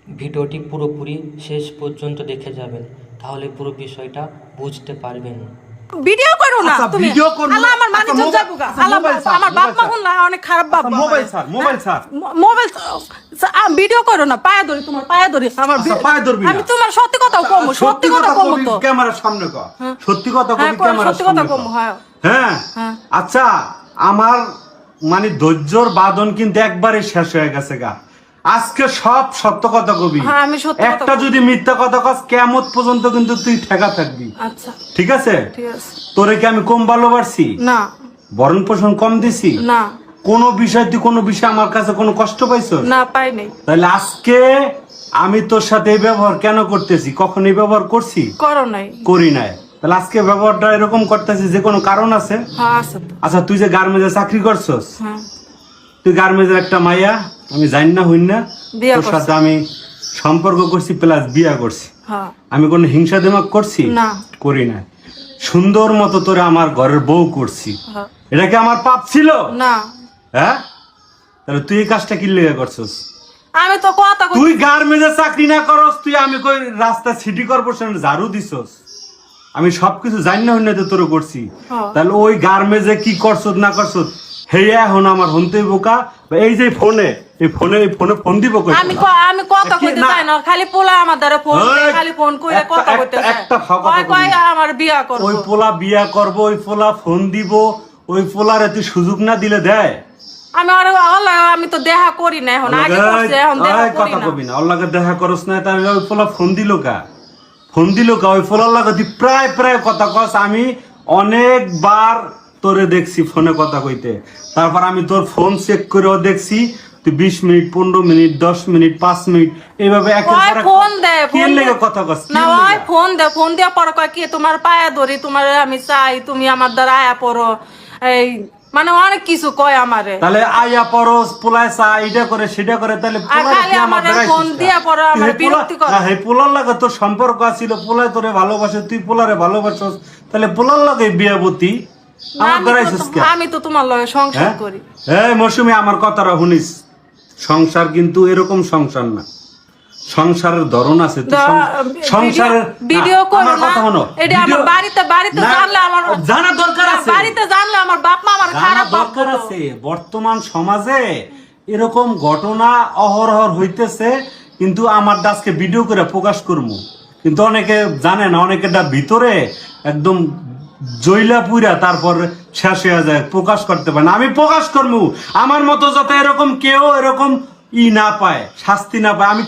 ভিডিওটি পুরোপুরি শেষ পর্যন্ত দেখে যাবেন, তাহলে পুরো বিষয়টা বুঝতে পারবেন। ভিডিও করো না আচ্ছা, তুমি। ভিডিও করো না। আল্লাহ আমার মানে আচ্ছা, যাবো গা। আচ্ছা, আল্লাহ মোবাইল ছাড়, আমার বাপ মা মোবাইল হুন না অনেক খারাপ বাপ। আচ্ছা, মোবাইল ছাড়, মোবাইল ছাড়। মোবাইল ভিডিও করো না, পায়ে ধরি তোমার পায়ে ধরি আমার আচ্ছা, পায়ে ধরবি না। আমি তোমার সত্যি কথা কমু, সত্যি কথা কমু তো। ক্যামেরার সামনে কর। সত্যি কথা হ্যাঁ, কবি ক্যামেরার সত্যি কথা সামনে কমু, কর। হ্যাঁ। হ্যাঁ হ্যাঁ। আচ্ছা, আমার মানে ধৈর্যর বাঁধন কিন্তু একবারে শেষ হয়ে গেছে গা। আজকে সব সত্য কথা কবি। হ্যাঁ, আমি সত্যি কথা একটা কবি। যদি মিথ্যা কথা কস কিয়ামত পর্যন্ত কিন্তু তুই ঠেকা থাকবি। আচ্ছা ঠিক আছে? ঠিক আছে। তোরে কি আমি কম ভালোবাসি? না ভরণ পোষণ কম দিছি? না কোন বিষয় তুই কোন বিষয় আমার কাছে কোনো কষ্ট পাইছস? না পাই নাই। তাহলে আজকে আমি তোর সাথে এই ব্যবহার কেন করতেছি? কখন এই ব্যবহার করছি? করো নাই। করি নাই। তাহলে আজকে ব্যবহারটা এরকম করতেছি যে কোনো কারণ আছে? হ্যাঁ আছে তো। আচ্ছা, তুই যে গার্মেন্টে চাকরি করছস, হ্যাঁ তুই গার্মেন্টের একটা মাইয়া, আমি জানি না হইন না, বিয়া তোর করছি। সাথে আমি সম্পর্ক করছি প্লাস বিয়া করছি। হ্যাঁ আমি কোনো হিংসা দিমাগ করছি? না। করি না। সুন্দর মতো তোরে আমার ঘরের বউ করছি। হ্যাঁ। এটা কি আমার পাপ ছিল? না হ্যাঁ? তাহলে তুই এই কাজটা কি লেগে করছস? আমি তো কথা কই। তুই গার্মেন্টে চাকরি না করস, তুই আমি কই রাস্তা সিটি কর্পোরেশনে ঝাড়ু দিছস, আমি সবকিছু জানি না হইনা তো তোর করছি। হ্যাঁ। তাহলে ওই গার্মেন্টে কি করছস না করছস হেয়া এখন আমার হনতেই বোকা। এই যে ফোনে ফোন দিব কই? আমি কথা কইতে চাই না, খালি পোলা আমার দ্বারা ফোন ওই, খালি ফোন কইরা একটা- কথা কইতে চায়। একটা কথা কয় বলি। আমার বিয়া করব। ওই পোলা বিয়া করব, ওই পোলা ফোন দিব, ওই পোলারে তুই সুযোগ না দিলে দেয়? আমি আর আল্লাহ আমি তো দেখা করি না এখন, আগে করছে এখন দেখা এই করি কথা না। কবি না, আল্লাহকে দেখা করস না, তাহলে ওই পোলা ফোন দিল কা? ফোন দিল কা? ওই পোলার লাগে তুই প্রায় প্রায় কথা কস। আমি অনেকবার তোরে দেখছি ফোনে কথা কইতে, তারপর আমি তোর ফোন চেক করেও দেখছি তুই 20 মিনিট 15 মিনিট 10 মিনিট 5 মিনিট এইভাবে একের ওই পর এক ফোন দেয়, কি ফোন লেগে দেয়। কথা কস? না ওই ফোন দেয়া পর কয় কি তোমার পায়ে ধরি, তোমার আমি চাই, তুমি আমার দ্বারা আয়া পড়ো, এই মানে অনেক কিছু কয় আমারে। তাহলে আইয়া পরস পোলায় চা এটা করে সেটা করে, তাহলে আর পোলারে খালি কি আমার আমারে দেখাইছিস ফোন না? দিয়া পরে তুই আমার হে পোলা- বিরক্তি করে। না, হে পোলার লাগে তোর সম্পর্ক আছিল, পোলায় তোরে ভালোবাসে, তুই পোলারে ভালোবাসস, তাহলে পোলার লাগে বিয়াবতী আমার ধরাইছিস কে? আমি তো তোমার লগে সংসার করি। এই মৌসুমী, আমার কথাটা শুনিস। সংসার কিন্তু এরকম সংসার না, সংসারের ধরন আছে। তুই সংসারের ভিডিও না, করো আমার না, কথা শোনো। এটা আমার বাড়িতে না, জানলে আমার জানার দরকার আছে। বাড়িতে জানলে আমার বাপ মা আমার জানা খারাপ দরকার দরকার আছে। বর্তমান সমাজে এরকম ঘটনা অহরহ হইতেছে, কিন্তু আমার আজকে ভিডিও করে প্রকাশ করবো, কিন্তু অনেকে জানে না, অনেকের ভিতরে একদম জইলা পুইরা তারপর শেষ হয়ে যায়, প্রকাশ করতে পারে না। আমি প্রকাশ করবো, আমার মতো যাতে এরকম কেউ এরকম না পায়, শাস্তি না পায়। আমি